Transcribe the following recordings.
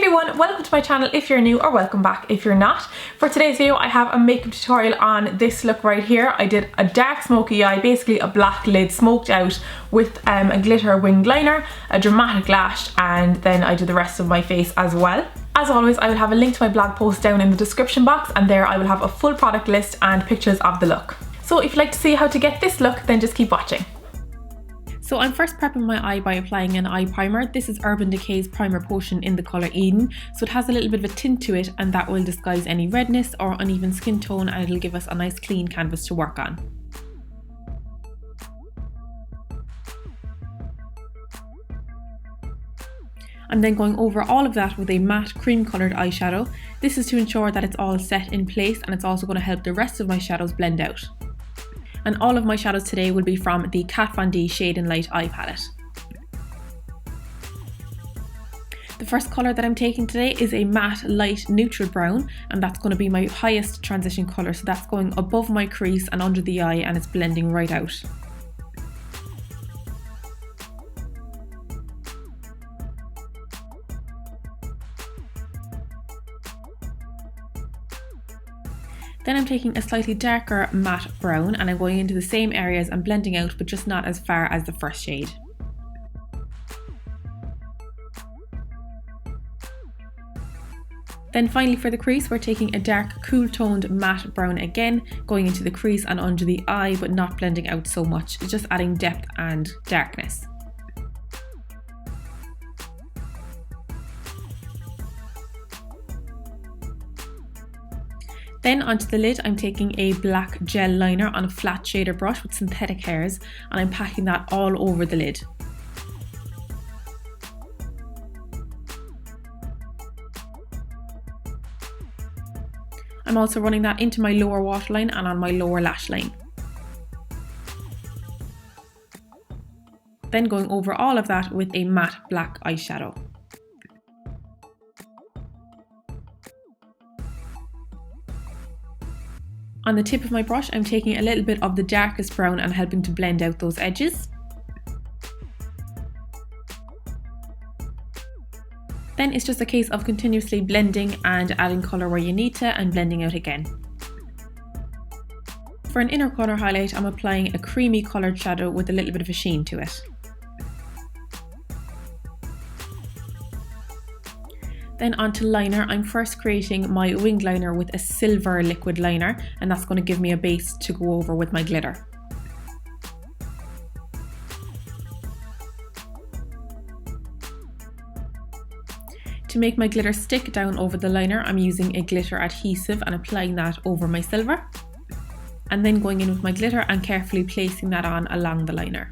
everyone, welcome to my channel if you're new, or welcome back if you're not. For today's video I have a makeup tutorial on this look right here. I did a dark smoky eye, basically a black lid smoked out with a glitter winged liner, a dramatic lash, and then I did the rest of my face as well. As always, I will have a link to my blog post down in the description box, and there I will have a full product list and pictures of the look. So if you'd like to see how to get this look, then just keep watching. So I'm first prepping my eye by applying an eye primer. This is Urban Decay's Primer Potion in the colour Eden. So it has a little bit of a tint to it, and that will disguise any redness or uneven skin tone, and it'll give us a nice clean canvas to work on. I'm then going over all of that with a matte cream coloured eyeshadow. This is to ensure that it's all set in place, and it's also going to help the rest of my shadows blend out. And all of my shadows today will be from the Kat Von D Shade and Light eye palette. The first colour that I'm taking today is a matte light neutral brown, and that's going to be my highest transition colour, so that's going above my crease and under the eye, and it's blending right out. Then I'm taking a slightly darker matte brown, and I'm going into the same areas and blending out, but just not as far as the first shade. Then finally for the crease, we're taking a dark cool toned matte brown again, going into the crease and under the eye, but not blending out so much, just adding depth and darkness. Then onto the lid, I'm taking a black gel liner on a flat shader brush with synthetic hairs, and I'm packing that all over the lid. I'm also running that into my lower waterline and on my lower lash line. Then going over all of that with a matte black eyeshadow. On the tip of my brush, I'm taking a little bit of the darkest brown and helping to blend out those edges. Then it's just a case of continuously blending and adding colour where you need to, and blending out again. For an inner corner highlight, I'm applying a creamy coloured shadow with a little bit of a sheen to it. Then onto liner, I'm first creating my winged liner with a silver liquid liner, and that's going to give me a base to go over with my glitter. To make my glitter stick down over the liner, I'm using a glitter adhesive and applying that over my silver, and then going in with my glitter and carefully placing that on along the liner.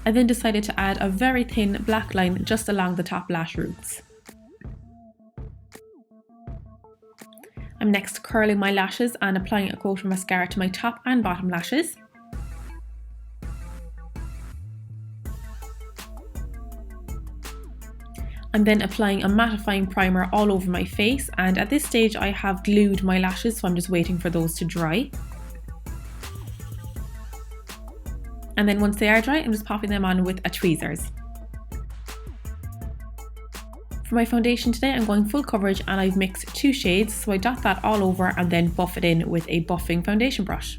I then decided to add a very thin black line just along the top lash roots. I'm next curling my lashes and applying a coat of mascara to my top and bottom lashes. I'm then applying a mattifying primer all over my face, and at this stage I have glued my lashes, so I'm just waiting for those to dry. And then once they are dry, I'm just popping them on with a tweezers. For my foundation today, I'm going full coverage, and I've mixed two shades, so I dot that all over and then buff it in with a buffing foundation brush.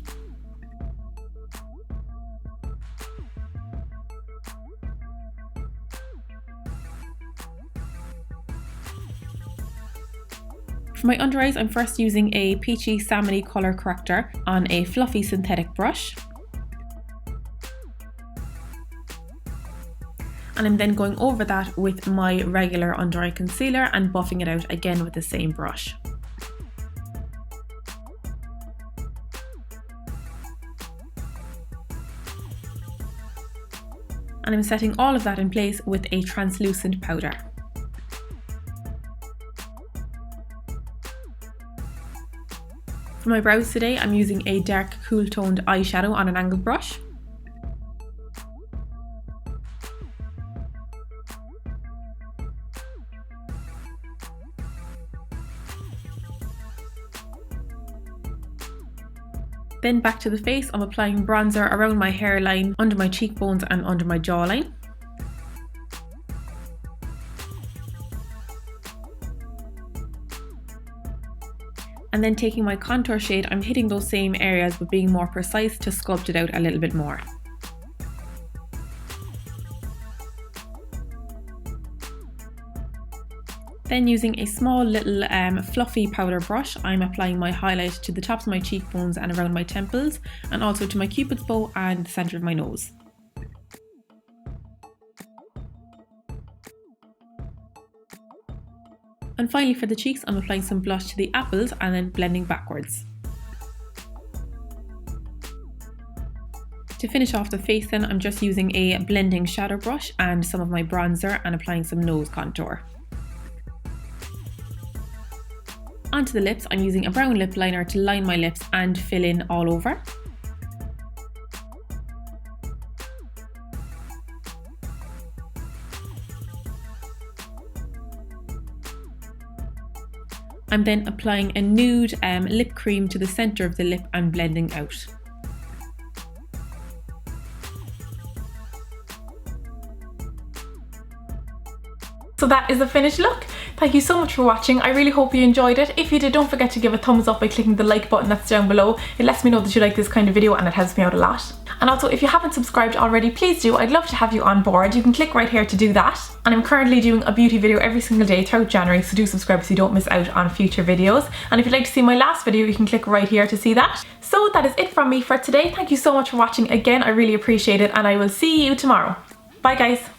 For my under eyes, I'm first using a peachy salmony colour corrector on a fluffy synthetic brush. And I'm then going over that with my regular under eye concealer and buffing it out again with the same brush. And I'm setting all of that in place with a translucent powder. For my brows today, I'm using a dark cool toned eyeshadow on an angled brush. Then back to the face, I'm applying bronzer around my hairline, under my cheekbones and under my jawline. And then taking my contour shade, I'm hitting those same areas but being more precise to sculpt it out a little bit more. Then using a small little fluffy powder brush, I'm applying my highlight to the tops of my cheekbones and around my temples, and also to my cupid's bow and the centre of my nose. And finally for the cheeks, I'm applying some blush to the apples and then blending backwards. To finish off the face then, I'm just using a blending shadow brush and some of my bronzer and applying some nose contour. Onto the lips, I'm using a brown lip liner to line my lips and fill in all over. I'm then applying a nude lip cream to the centre of the lip and blending out. So that is the finished look. Thank you so much for watching. I really hope you enjoyed it. If you did, don't forget to give a thumbs up by clicking the like button that's down below. It lets me know that you like this kind of video and it helps me out a lot. And also, if you haven't subscribed already, please do. I'd love to have you on board. You can click right here to do that. And I'm currently doing a beauty video every single day throughout January, so do subscribe so you don't miss out on future videos. And if you'd like to see my last video, you can click right here to see that. So that is it from me for today. Thank you so much for watching again. I really appreciate it, and I will see you tomorrow. Bye guys.